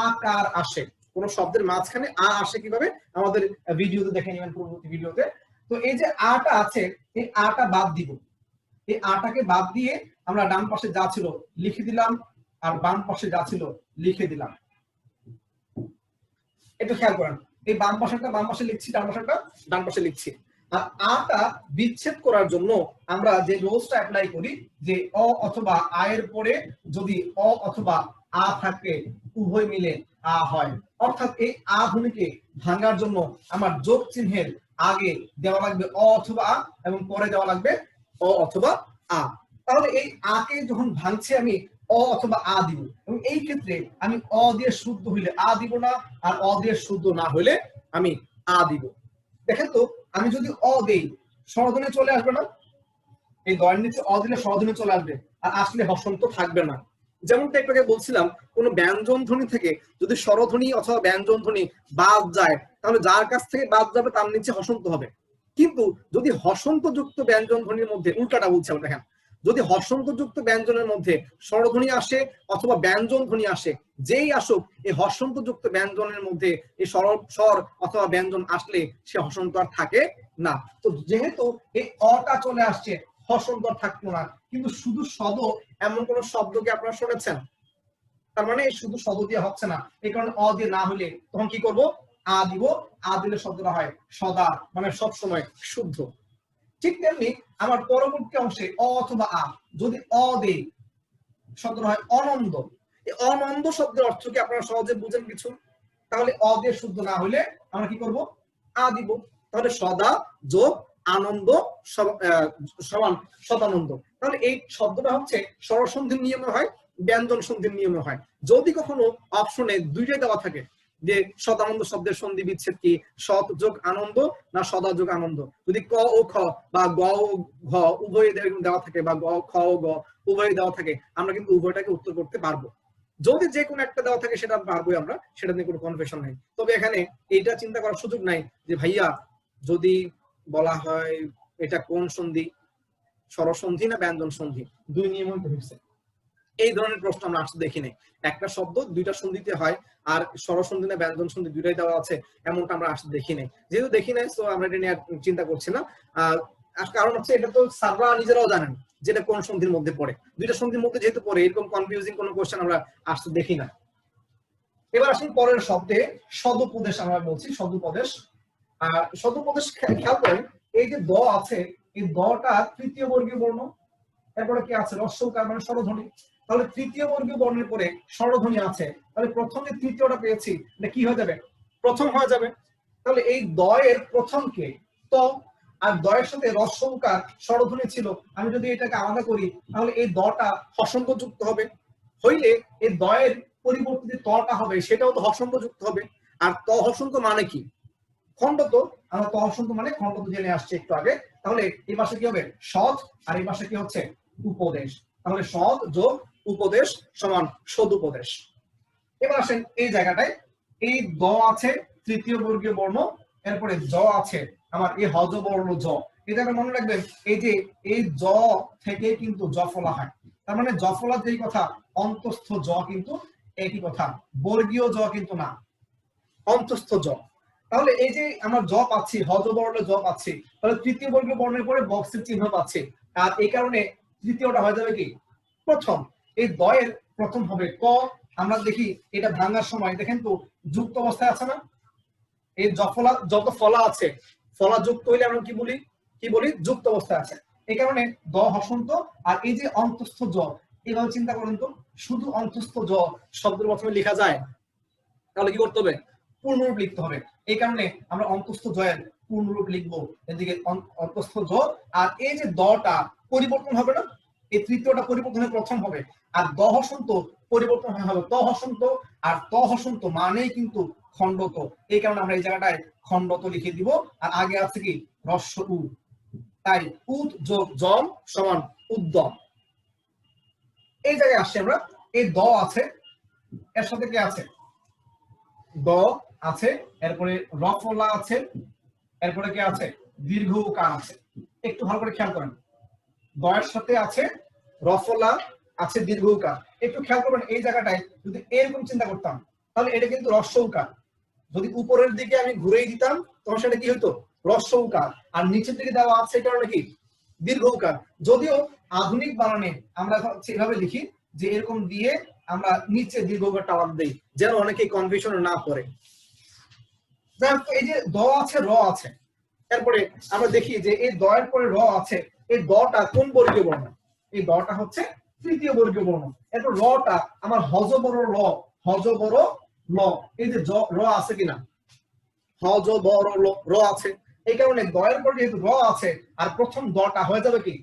আকার আসে, কোন শব্দের মাঝখানে আ আসে কিভাবে, আমাদের ভিডিওতে দেখে নেবেন, পূর্ববর্তী ভিডিওতে। তো এই যে আটা আছে, এই আটা বাদ দিব। এই আটাকে বাদ দিয়ে আমরা ডান পাশে যা ছিল লিখে দিলাম, আর বাম পাশে যা ছিল লিখে দিলাম। একটু খেয়াল করেন, এই বাম পাশেরটা বাম পাশে লিখছি, ডান পাশেরটা ডান পাশে লিখছি। আর আটা বিচ্ছেদ করার জন্য আমরা যে রুলসটা অ্যাপ্লাই করি যে অ অথবা আ এর পরে যদি অ অথবা আ থাকে উভয় মিলে আ হয়। অর্থাৎ এই আ ধ্বনিকে ভাঙার জন্য আমার যোগ চিহ্নের আগে দেওয়া লাগবে অ অথবা আ, এবং পরে দেওয়া লাগবে অ অথবা আ। তাহলে এই আ কে যখন ভাঙছি আমি অ অথবা আ দিব, এবং এই ক্ষেত্রে আমি অ দিয়ে শুদ্ধ হইলে আ দিব না, আর অ দিয়ে শুদ্ধ না হইলে আমি আ দিব। দেখেন তো, আমি যদি অ দেই স্বরধ্বনি চলে আসবে না? এই দয়ের নিচে অ দিলে স্বরধ্বনি চলে আসবে, আর আসলে হসন্ত থাকবে না। যেমনটা একটু আগে বলছিলাম, কোন ব্যঞ্জন ধ্বনি থেকে যদি স্বরধ্বনি অথবা ব্যঞ্জন ধ্বনি বাদ যায়, তাহলে যার কাছ থেকে বাদ যাবে তার নিচে হসন্ত হবে। কিন্তু যদি হসন্ত যুক্ত ব্যঞ্জন ধ্বনির মধ্যে, উল্টাটা বলছি আমরা, দেখেন, যদি হসন্ত যুক্ত ব্যঞ্জনের মধ্যে স্বরধ্বনি আসে অথবা ব্যঞ্জন ধ্বনি আসে, যেই আসুক, এই হসন্ত যুক্ত ব্যঞ্জনের মধ্যে এই স্বর অথবা ব্যঞ্জন আসলে সে হসন্ত আর থাকে না। তো যেহেতু এই অটা চলে আসছে, হসন্ত থাকতো না। কিন্তু শুধু সদ এমন কোন শব্দকে আপনারা শুনেছেন? তার মানে শুধু সদ দিয়ে হচ্ছে না। এই কারণে অ দিয়ে না হলে তখন কি করব? আ দিব। আ দিলে শব্দটা হয় সদা, মানে সব সময় শুদ্ধ। ঠিক তেমনি আমার পরবর্তী অংশে অ অথবা আ যদি অ দেই, শব্দটা হয় অনন্দ। এই অনন্দ শব্দের অর্থ কি আপনারা সহজে বুঝেন কিছু? তাহলে অ দিয়ে শুদ্ধ না হলে আমরা কি করব? আ দিব। তাহলে সদা যোগ আনন্দ সমান সদানন্দ। তাহলে এই শব্দটা হচ্ছে স্বরসন্ধির নিয়মে হয়, ব্যঞ্জন সন্ধির নিয়মে হয়। যদি কখনো অপশনে দুইটাই দেওয়া থাকে যে সদানন্দ শব্দের সন্ধি বিচ্ছেদ কি, সৎ যোগ আনন্দ না সদা যোগ আনন্দ, যদি ক ও খ বা গ ও ঘ উভয় দেওয়া থাকে, বা গ খ ও গ উভয় দেওয়া থাকে, আমরা কিন্তু উভয়টাকে উত্তর করতে পারবো। যদি যে কোনো একটা দেওয়া থাকে সেটা পারবোই আমরা, সেটা নিয়ে কোনো কনফিউশন নেই। তবে এখানে এইটা চিন্তা করার সুযোগ নাই যে ভাইয়া যদি বলা হয় এটা কোন সন্ধি, স্বরসন্ধি না ব্যঞ্জন সন্ধি, দুই নিয়মই হচ্ছে। এই ধরনের প্রশ্ন আমরা আসতে দেখি নাই। একটা শব্দ দুইটা সন্ধিতে হয়, আর স্বরসন্ধি না ব্যঞ্জন সন্ধি দুইটাই দেওয়া আছে, এমনটা আমরা আসতে দেখি নাই। যেহেতু দেখি নাই, তো আমরা এটা নিয়ে চিন্তা করছি না। কারণ হচ্ছে এটা তো স্যাররা নিজেরাও জানেন যেটা কোন সন্ধির মধ্যে পড়ে। দুইটা সন্ধির মধ্যে যেহেতু পড়ে, এরকম কনফিউজিং কোনো কোশ্চেন আমরা আসতে দেখি না। এবার আসুন পরের শব্দে সদুপদেশ। আমরা বলছি সদুপদেশ। সদুপদেশ খেয়াল করেন, এই যে দ আছে, এই দটা তৃতীয় বর্গীয় বর্ণ, এরপরে কি আছে? রস্বকার মানে স্বরধ্বনি। তাহলে তৃতীয় বর্গীয় বর্ণের পরে স্বরধ্বনি আছে, তাহলে প্রথম যে তৃতীয়টা পেয়েছি এটা কি হয়ে যাবে? প্রথম হয়ে যাবে। তাহলে এই দয়ের প্রথম কে? ত। আর দয়ের সাথে রস্বকার স্বরধ্বনি ছিল, আমি যদি এটাকে আলাদা করি তাহলে এই দটা হসন্ত যুক্ত হবে। হইলে এই দয়ের পরিবর্তে যে তটা হবে সেটাও তো হসন্ত যুক্ত হবে। আর ত হসন্ত মানে কি? খণ্ডত। আমরা ত হসন্ত মানে খণ্ডত জেনে আসছে একটু আগে। তাহলে এই পাশে কি হবে? সৎ, আর এই পাশে কি হচ্ছে? উপদেশ। তাহলে সৎ যোগ উপদেশ সমান সদুপদেশ। এবার আসেন এই জায়গাটায়, এই দ আছে তৃতীয় বর্গীয় বর্ণ, এরপরে জ আছে আমার এই হজ বর্ণ জ। এটা মনে রাখবেন, এই যে এই জ থেকে কিন্তু জফলা হয়। তার মানে জফলা যেই কথা, অন্তস্থ জ কিন্তু একই কথা, বর্গীয় জ কিন্তু না, অন্তস্থ জ। তাহলে এই যে আমরা জ পাচ্ছি, হজ বর্ণ জ পাচ্ছি, তাহলে তৃতীয় বর্গীয় বর্ণের পরে বক্সের চিহ্ন পাচ্ছি। আর এই কারণে তৃতীয়টা হয়ে যাবে কি? প্রথম। এই দয়ের প্রথম হবে ক। আমরা দেখি এটা ভাঙার সময় দেখেন তো যুক্ত অবস্থায় আছে না? এই জফলা যত ফলা আছে, ফলা যুক্ত হইলে আমরা কি বলি? কি বলি? যুক্ত অবস্থায় আছে। এই কারণে দ হসন্ত। আর এই যে অন্তস্থ জ, এইভাবে চিন্তা করেন তো, শুধু অন্তস্থ জ শব্দের প্রথমে লেখা যায়, তাহলে কি করতে হবে? পূর্ণরূপ লিখতে হবে। এই কারণে আমরা অন্তস্থ জয়ের পূর্ণরূপ লিখবো, এদিকে অন্তস্থ জ, আর এই যে দটা পরিবর্তন হবে না, এই তৃতীয়টা পরিবর্তন হয়ে প্রথম হবে, আর দ হসন্ত পরিবর্তন হবে ত হসন্ত, আর ত হসন্ত মানেই কিন্তু খণ্ডত। এই কারণে আমরা এই জায়গাটায় খণ্ডত লিখে দিব, আর আগে আছে কি হ্রস্ব উ, তাই উদ যোগ জম সমান উদ্যম। এই জায়গায় আসছি আমরা, এই দ আছে, এর সাথে কি আছে? দ আছে, এরপরে রফলা আছে, এরপরে কি আছে? দীর্ঘ উকার আছে। একটু ভালো করে খেয়াল করেন, দয়ের সাথে আছে রফলা, আছে দীর্ঘ উকার। একটু খেয়াল করবেন এই জায়গাটায়, যদি এরকম চিন্তা করতাম তাহলে এটা কিন্তু হ্রস্ব উকার। যদি উপরের দিকে আমি ঘুরেই দিতাম তখন সেটা কি হতো? হ্রস্ব উকার। আর নিচের দিকে দেওয়া আছে এই কারণে কি দীর্ঘ উকার। যদিও আধুনিক বানানে আমরা এভাবে লিখি যে এরকম দিয়ে আমরা নিচে দীর্ঘ উকারটা আলাদা দিই, যেন অনেকে কনফিউশনে না পড়ে। এই যে দ আছে, র আছে, এরপরে আমরা দেখি যে এই দয়ের পরে র আছে, এই দটা কোন বর্গীয় বর্ণ? এই দটা হচ্ছে তৃতীয় বর্গীয় বর্ণ। এরপর রটা আমার হজ বড় ল, হজ বড় ল, এই যে র আছে কিনা? হজ বড় র আছে। এই কারণে দয়ের পরে যেহেতু র আছে, আর প্রথম দটা হয়ে যাবে কি?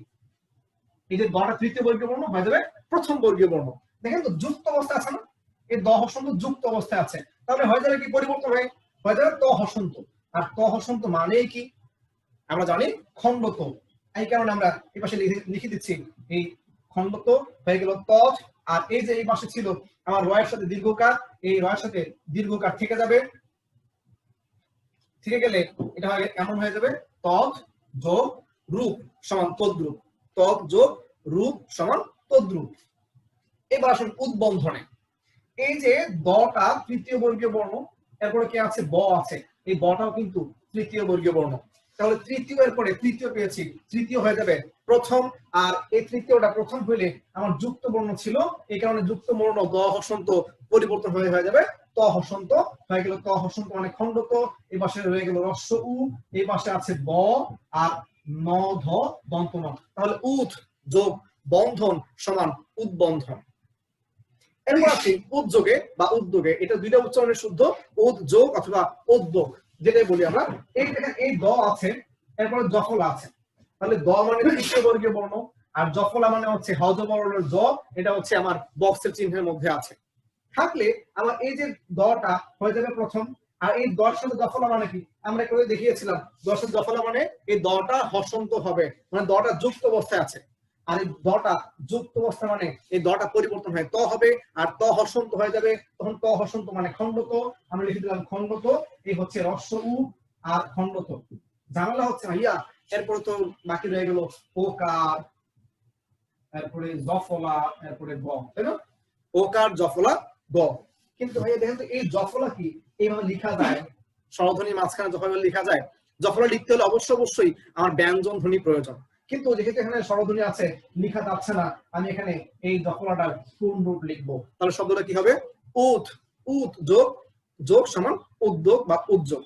এই যে দটা তৃতীয় বর্গীয় বর্ণ হয়ে যাবে প্রথম বর্গীয় বর্ণ। দেখেন তো যুক্ত অবস্থা আছে না, এই দ হসন্ত যুক্ত অবস্থায় আছে, তাহলে হয়ে যাবে কি? পরিবর্তন হয়ে যাবে ত হসন্ত। আর ত হসন্ত মানেই কি আমরা জানি? খণ্ডত। এই কারণে আমরা এই পাশে লিখে দিচ্ছি, এই খণ্ডত হয়ে গেল ত। আর এই যে এই পাশে ছিল আমার রয়ের সাথে দীর্ঘকার, এই রয়ের সাথে দীর্ঘকার থেকে যাবে, থেকে গেলে এটা এমন হয়ে যাবে তৎ যোগ রূপ সমান তদ্রূপ, তৎ যোগ রূপ সমান তদ্রূপ। এবার আসুন উদ্বন্ধনে। এই যে দটা তৃতীয় বর্গীয় বর্ণ, এরপরে কি আছে? ব আছে, এই বটাও কিন্তু তৃতীয় বর্গীয় বর্ণ। তাহলে তৃতীয় এর পরে তৃতীয় পেয়েছি, তৃতীয় হয়ে যাবে প্রথম, আর এই তৃতীয়টা প্রথম হইলে আমার যুক্ত বর্ণ ছিল, এই কারণে যুক্ত বর্ণ দ হসন্ত পরিবর্তন হয়ে যাবে ত হসন্ত হয়ে গেল। ত হসন্ত মানে খণ্ডত। এই পাশে রয়ে গেল হ্রস্ব উ, এই পাশে আছে ব, আর ন ধ দন্ত ন। তাহলে উদ যোগ বন্ধন সমান উদ্বন্ধন। এরপর আসি উদ্যোগে বা উদ্যোগে। এটা দুইটা উচ্চারণের শুদ্ধ, উদ্যোগ অথবা উদ্যোগ যেটাই বলি আমরা। এই দেখেন এই দ আছে, এরপরে জফলা আছে, তাহলে দ মানে তৃতীয় বর্গীয় বর্ণ, আর জফলা মানে হচ্ছে হজ বর্ণের জ, এটা হচ্ছে আমার বক্সের চিহ্নের মধ্যে আছে। থাকলে আমার এই যে দটা হয়ে যাবে প্রথম, আর এই দর সাথে জফলা মানে কি আমরা করে দেখিয়েছিলাম, দর সাথে জফলা মানে এই দটা হসন্ত হবে, মানে দটা যুক্ত অবস্থায় আছে। আর এই দটা যুক্ত অবস্থা মানে এই দটা পরিবর্তন হয় ত হবে, আর ত হসন্ত হয়ে যাবে, তখন ত হসন্ত মানে খণ্ডত। আমরা লিখে দিলাম খণ্ডত। এই হচ্ছে হ্রস্ব উ আর খণ্ডত। ঝামেলা হচ্ছে ভাইয়া এরপরে তো বাকি রয়ে গেল ওকার, এরপরে জফলা, এরপরে গ, তাই না? ওকার জফলা গ। কিন্তু ভাইয়া দেখেন তো এই জফলা কি এইভাবে লেখা যায়? স্বরধ্বনির মাঝখানে যখন লেখা যায়, জফলা লিখতে হলে অবশ্যই আমার ব্যঞ্জন ধ্বনি প্রয়োজন। কিন্তু যেহেতু এখানে স্বরধ্বনি আছে, লেখা যাচ্ছে না, আমি এখানে এই জফলাটার পূর্ণ রূপ লিখবো। তাহলে শব্দটা কি হবে? উদ, উদ যোগ যোগ সমান উদ্যোগ বা উদ্যোগ।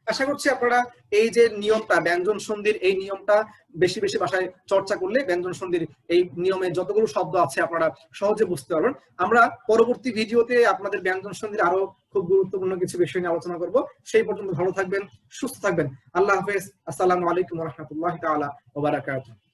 আশা করছি আপনারা এই যে নিয়মটা, ব্যঞ্জন সন্ধির এই নিয়মটা বেশি বেশি ভাষায় চর্চা করলে ব্যঞ্জন সন্ধির এই নিয়মে যতগুলো শব্দ আছে আপনারা সহজে বুঝতে পারবেন। আমরা পরবর্তী ভিডিওতে আপনাদের ব্যঞ্জন সন্ধির আরো খুব গুরুত্বপূর্ণ কিছু বিষয় নিয়ে আলোচনা করব। সেই পর্যন্ত ভালো থাকবেন, সুস্থ থাকবেন। আল্লাহ হাফেজ। আসসালামু আলাইকুম ওয়া রাহমাতুল্লাহি তাআলা ওয়া বারাকাতুহু।